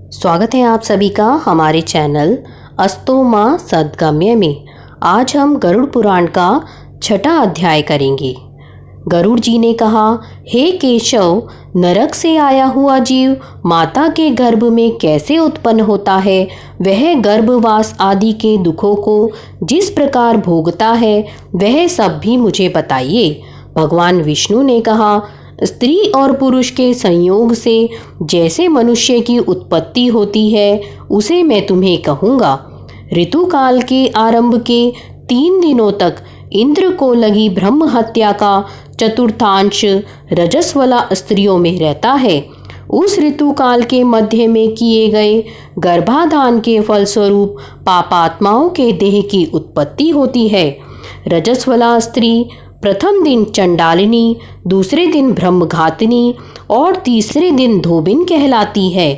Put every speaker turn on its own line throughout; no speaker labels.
स्वागत है आप सभी का हमारे चैनल अस्तो मां सद्गम्य में। आज हम गरुड़ पुराण का 6वां अध्याय करेंगे। गरुड़ जी ने कहा, हे केशव, नरक से आया हुआ जीव माता के गर्भ में कैसे उत्पन्न होता है? वह गर्भवास आदि के दुखों को जिस प्रकार भोगता है वह सब भी मुझे बताइए। भगवान विष्णु ने कहा, स्त्री और पुरुष के संयोग से जैसे मनुष्य की उत्पत्ति होती है उसे मैं तुम्हें कहूँगा। ऋतुकाल के आरंभ के 3 दिनों तक इंद्र को लगी ब्रह्म हत्या का चतुर्थांश रजस्वला स्त्रियों में रहता है। उस ऋतुकाल के मध्य में किए गए गर्भाधान के फलस्वरूप पापात्माओं के देह की उत्पत्ति होती है। रजस्वला स्त्री प्रथम दिन चंडालिनी, दूसरे दिन ब्रह्मघातिनी और तीसरे दिन धोबिन कहलाती है।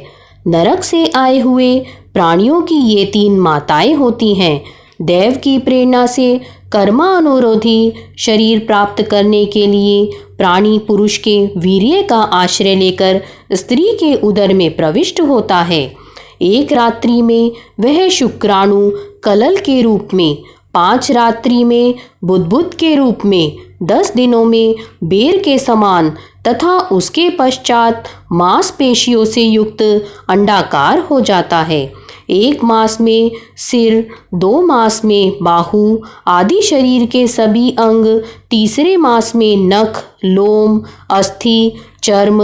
नरक से आए हुए प्राणियों की ये 3 माताएं होती हैं। देव की प्रेरणा से कर्मानुरोधी शरीर प्राप्त करने के लिए प्राणी पुरुष के वीर्य का आश्रय लेकर स्त्री के उदर में प्रविष्ट होता है। एक रात्रि में वह शुक्राणु कलल के रूप में, 5 रात्रि में बुद्बुद के रूप में, 10 दिनों में बेर के समान तथा उसके पश्चात मांसपेशियों से युक्त अंडाकार हो जाता है। 1 मास में सिर, 2 मास में बाहु आदि शरीर के सभी अंग, तीसरे मास में नख, लोम, अस्थि, चर्म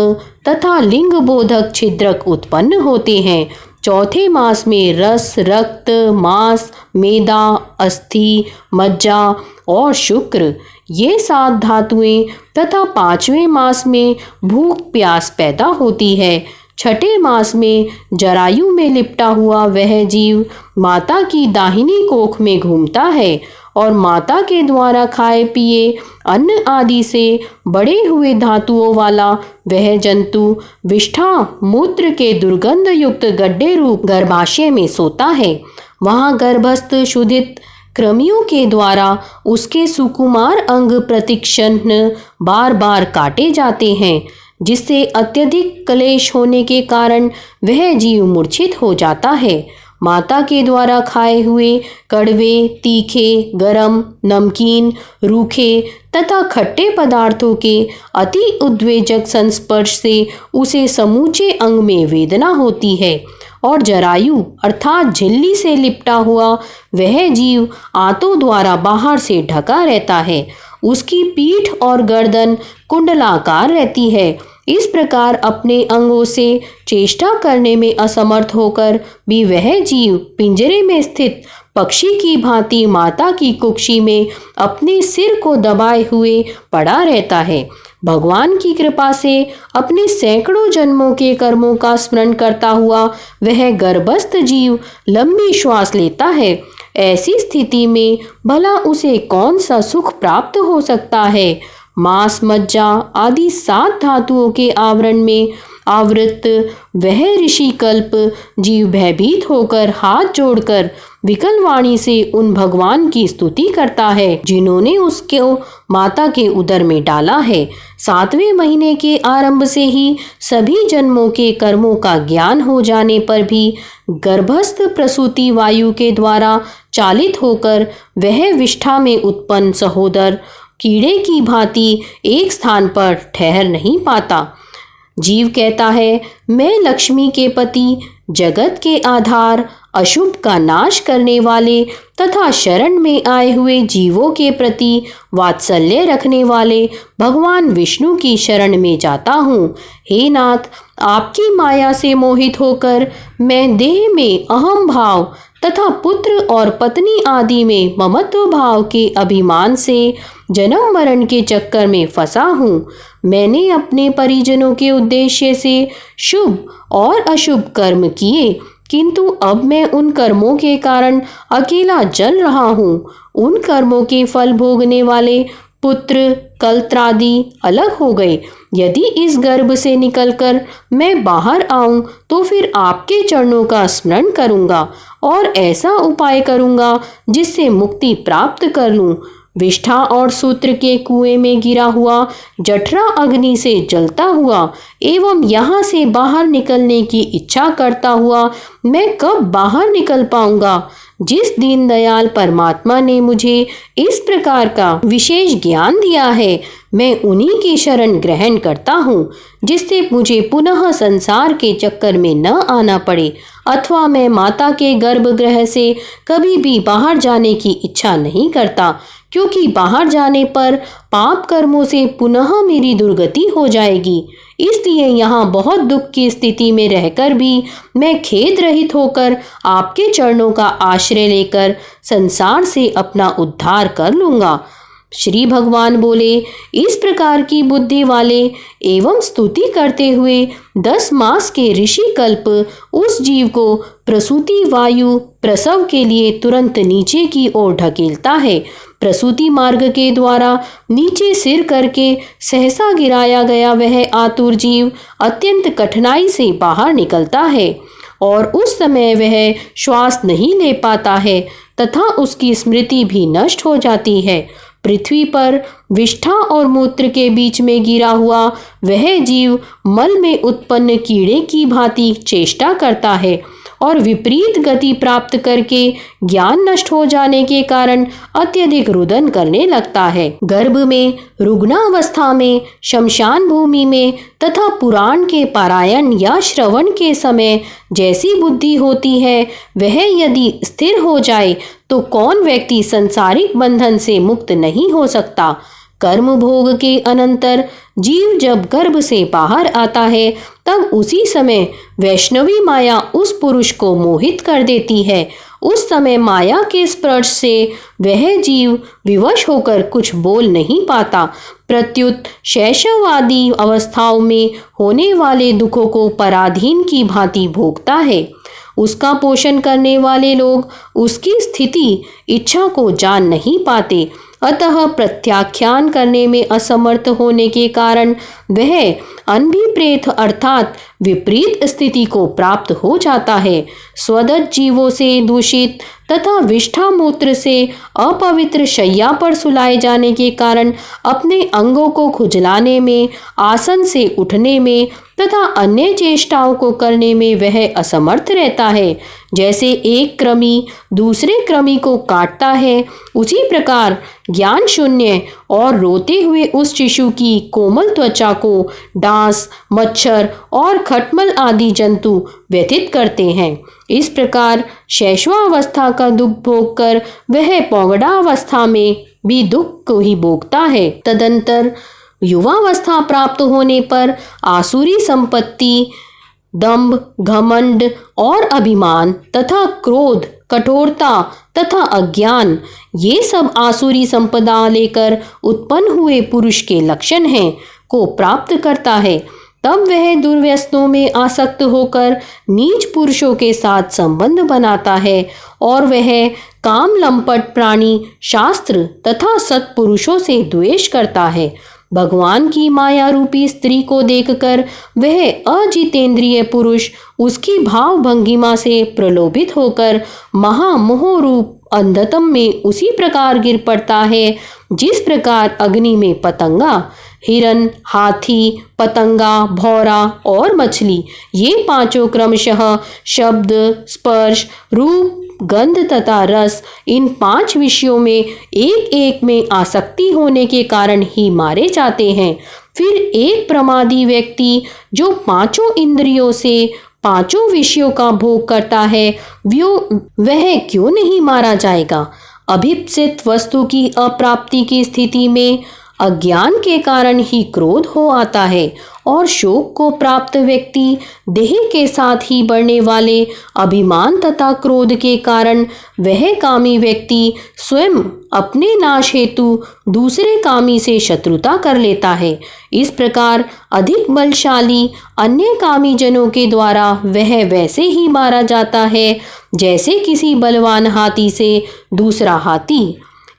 तथा लिंग बोधक छिद्रक उत्पन्न होते हैं। चौथे मास में रस, रक्त, मांस, मेदा, अस्थि, मज्जा और शुक्र, ये 7 धातुएं तथा 5वें मास में भूख प्यास पैदा होती है। 6ठे मास में जरायु में लिपटा हुआ वह जीव माता की दाहिनी कोख में घूमता है और माता के द्वारा खाए पिए अन्न आदि से बड़े हुए धातुओं वाला वह जंतु विष्ठा मूत्र के दुर्गंध युक्त गड्ढे रूप गर्भाशय में सोता है। वहाँ गर्भस्थ शुद्धित कृमियों के द्वारा उसके सुकुमार अंग प्रतिक्षण बार बार काटे जाते हैं, जिससे अत्यधिक क्लेश होने के कारण वह जीव मूर्छित हो जाता है। माता के द्वारा खाए हुए कड़वे, तीखे, गरम, नमकीन, रूखे तथा खट्टे पदार्थों के अति उद्वेजक संस्पर्श से उसे समूचे अंग में वेदना होती है और जरायु अर्थात झिल्ली से लिपटा हुआ वह जीव आंतों द्वारा बाहर से ढका रहता है। उसकी पीठ और गर्दन कुंडलाकार रहती है। इस प्रकार अपने अंगों से चेष्टा करने में असमर्थ होकर भी वह जीव पिंजरे में स्थित पक्षी की भांति माता की कुक्षी में अपने सिर को दबाए हुए पड़ा रहता है। भगवान की कृपा से अपने सैकड़ों जन्मों के कर्मों का स्मरण करता हुआ वह गर्भस्थ जीव लंबी श्वास लेता है। ऐसी स्थिति में भला उसे कौन सा सुख प्राप्त हो सकता है? मांस, मज्जा आदि 7 धातुओं के आवरण में आवृत वह ऋषि कल्प जीव भयभीत होकर हाथ जोड़कर विकल वाणी से उन भगवान की स्तुति करता है जिन्होंने उसको माता के उदर में डाला है। 7वें महीने के आरंभ से ही सभी जन्मों के कर्मों का ज्ञान हो जाने पर भी गर्भस्थ प्रसूति वायु के द्वारा चालित होकर वह विष्ठा में उत्पन्न सहोदर कीड़े की भांति एक स्थान पर ठहर नहीं पाता। जीव कहता है, मैं लक्ष्मी के पति, जगत के आधार, अशुभ का नाश करने वाले तथा शरण में आए हुए जीवों के प्रति वात्सल्य रखने वाले भगवान विष्णु की शरण में जाता हूँ। हे नाथ, आपकी माया से मोहित होकर मैं देह में अहम भाव तथा पुत्र और पत्नी आदि में ममत्व भाव के अभिमान से जन्म मरण के चक्कर में फंसा हूँ। मैंने अपने परिजनों के उद्देश्य से शुभ और अशुभ कर्म किए, किंतु अब मैं उन कर्मों के कारण अकेला जल रहा हूँ। उन कर्मों के फल भोगने वाले पुत्र कलत्रादि अलग हो गए। यदि इस गर्भ से निकलकर मैं बाहर आऊं तो फिर आपके चरणों का स्मरण करूंगा और ऐसा उपाय करूंगा जिससे मुक्ति प्राप्त कर लूं। विष्ठा और सूत्र के कुएं में गिरा हुआ जठरा अग्नि से जलता हुआ एवं यहाँ से बाहर निकलने की इच्छा करता हुआ मैं कब बाहर निकल पाऊंगा। जिस दीनदयाल परमात्मा ने मुझे इस प्रकार का विशेष ज्ञान दिया है, मैं उन्हीं की शरण ग्रहण करता हूँ, जिससे मुझे पुनः संसार के चक्कर में न आना पड़े, अथवा मैं माता के गर्भगृह से कभी भी बाहर जाने की इच्छा नहीं करता, क्योंकि बाहर जाने पर पाप कर्मों से पुनः मेरी दुर्गति हो जाएगी। इसलिए यहाँ बहुत दुख की स्थिति में रहकर भी मैं खेद रहित होकर आपके चरणों का आश्रय लेकर संसार से अपना उद्धार कर लूँगा। श्री भगवान बोले, इस प्रकार की बुद्धि वाले एवं स्तुति करते हुए 10 मास के ऋषि कल्प उस जीव को प्रसूति वायु प्रसव के लिए तुरंत नीचे की ओर ढकेलता है। प्रसूति मार्ग के द्वारा नीचे सिर करके सहसा गिराया गया वह आतुर जीव अत्यंत कठिनाई से बाहर निकलता है और उस समय वह श्वास नहीं ले पाता है तथा उसकी स्मृति भी नष्ट हो जाती है। पृथ्वी पर विष्ठा और मूत्र के बीच में गिरा हुआ वह जीव मल में उत्पन्न कीड़े की भांति चेष्टा करता है और विपरीत गति प्राप्त करके ज्ञान नष्ट हो जाने के कारण अत्यधिक रुदन करने लगता है। गर्भ में, रुग्णावस्था में, शमशान भूमि में तथा पुराण के पारायण या श्रवण के समय जैसी बुद्धि होती है, वह यदि स्थिर हो जाए तो कौन व्यक्ति संसारिक बंधन से मुक्त नहीं हो सकता। कर्म भोग के अनंतर जीव जब गर्भ से बाहर आता है, तब उसी समय वैष्णवी माया उस पुरुष को मोहित कर देती है। उस समय माया के स्पर्श से वह जीव विवश होकर कुछ बोल नहीं पाता, प्रत्युत शैशवादी अवस्थाओं में होने वाले दुखों को पराधीन की भांति भोगता है। उसका पोषण करने वाले लोग उसकी स्थिति इच्छा को जान नहीं पाते, अतः प्रत्याख्यान करने में असमर्थ होने के कारण वह अनभिप्रेत अर्थात विपरीत स्थिति को प्राप्त हो जाता है। स्वदत्त जीवों से दूषित तथा विष्ठा मूत्र से अपवित्र शैया पर सुलाए जाने के कारण अपने अंगों को खुजलाने में, आसन से उठने में तथा अन्य चेष्टाओं को करने में वह असमर्थ रहता है। जैसे एक कृमि दूसरे कृमि को काटता है, उसी प्रकार ज्ञान शून्य और रोते हुए उस शिशु की कोमल त्वचा को डांस, मच्छर और खटमल आदि जंतु व्यथित करते हैं। इस प्रकार शैशवावस्था का दुख भोग कर वह पौगडावस्था में भी दुख को ही भोगता है। तदंतर युवावस्था प्राप्त होने पर आसुरी संपत्ति, दंभ, घमंड और अभिमान तथा क्रोध, कठोरता तथा अज्ञान, ये सब आसुरी संपदा लेकर उत्पन्न हुए पुरुष के लक्षण हैं, को प्राप्त करता है। तब वह दुर्व्यसनों में आसक्त होकर नीच पुरुषों के साथ संबंध बनाता है और वह काम लंपट प्राणी, शास्त्र तथा सत्पुरुषों से द्वेष करता है। भगवान की माया रूपी स्त्री को देखकर वह अजितेंद्रिय पुरुष उसकी भाव भंगिमा से प्रलोभित होकर महामोह रूप अंधतम में उसी प्रकार गिर पड़ता है जिस प्रकार अग्नि में पतंगा, हिरन, हाथी, पतंगा, भौरा और मछली, ये पांचों क्रमशः शब्द, स्पर्श, रूप, गंध तथा रस, इन 5 विषयों में एक एक में आसक्ति होने के कारण ही मारे जाते हैं। फिर एक प्रमादी व्यक्ति जो 5 इंद्रियों से 5 विषयों का भोग करता है, वह क्यों नहीं मारा जाएगा। अभिप्सित वस्तु की अप्राप्ति की स्थिति में अज्ञान के कारण ही क्रोध हो आता है और शोक को प्राप्त व्यक्ति देह के साथ ही बढ़ने वाले अभिमान तथा क्रोध के कारण वह कामी व्यक्ति स्वयं अपने नाश हेतु दूसरे कामी से शत्रुता कर लेता है। इस प्रकार अधिक बलशाली अन्य कामी जनों के द्वारा वह वैसे ही मारा जाता है जैसे किसी बलवान हाथी से दूसरा हाथी।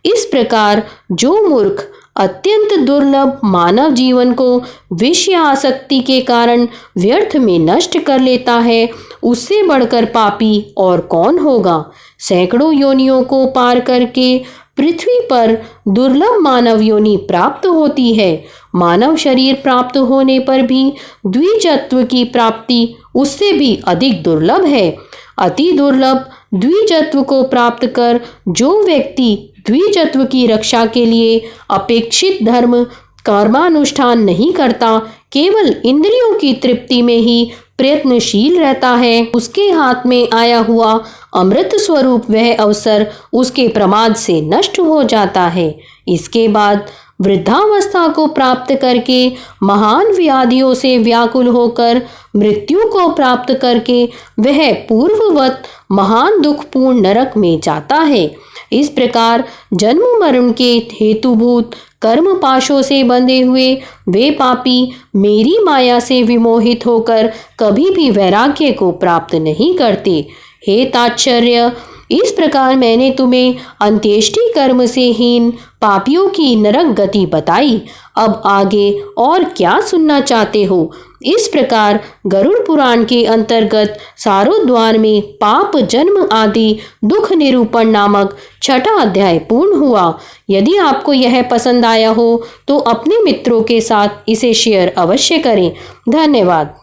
इस प्रकार जो मूर्ख अत्यंत दुर्लभ मानव जीवन को विषय आसक्ति के कारण व्यर्थ में नष्ट कर लेता है, उससे बढ़कर पापी और कौन होगा। सैकड़ों योनियों को पार करके पृथ्वी पर दुर्लभ मानव योनि प्राप्त होती है। मानव शरीर प्राप्त होने पर भी द्विजत्व की प्राप्ति उससे भी अधिक दुर्लभ है। अति दुर्लभ द्विजत्व को प्राप्त कर जो व्यक्ति द्विजत्व की रक्षा के लिए अपेक्षित धर्म कर्मानुष्ठान नहीं करता, केवल इंद्रियों की तृप्ति में ही प्रयत्नशील रहता है, उसके हाथ में आया हुआ अमृत स्वरूप वह अवसर उसके प्रमाद से नष्ट हो जाता है। इसके बाद वृद्धावस्था को प्राप्त करके महान व्याधियों से व्याकुल होकर मृत्यु को प्राप्त करके वह पूर्ववत महान दुखपूर्ण नरक में जाता है। इस प्रकार जन्म मरण के हेतुभूत कर्म पाशों से बंधे हुए वे पापी मेरी माया से विमोहित होकर कभी भी वैराग्य को प्राप्त नहीं करते। हे ताच्छर्य, इस प्रकार मैंने तुम्हें अंत्येष्टि कर्म से हीन पापियों की नरक गति बताई। अब आगे और क्या सुनना चाहते हो? इस प्रकार गरुड़ पुराण के अंतर्गत सारोद्वार में पाप जन्म आदि दुख निरूपण नामक छठा अध्याय पूर्ण हुआ। यदि आपको यह पसंद आया हो तो अपने मित्रों के साथ इसे शेयर अवश्य करें। धन्यवाद।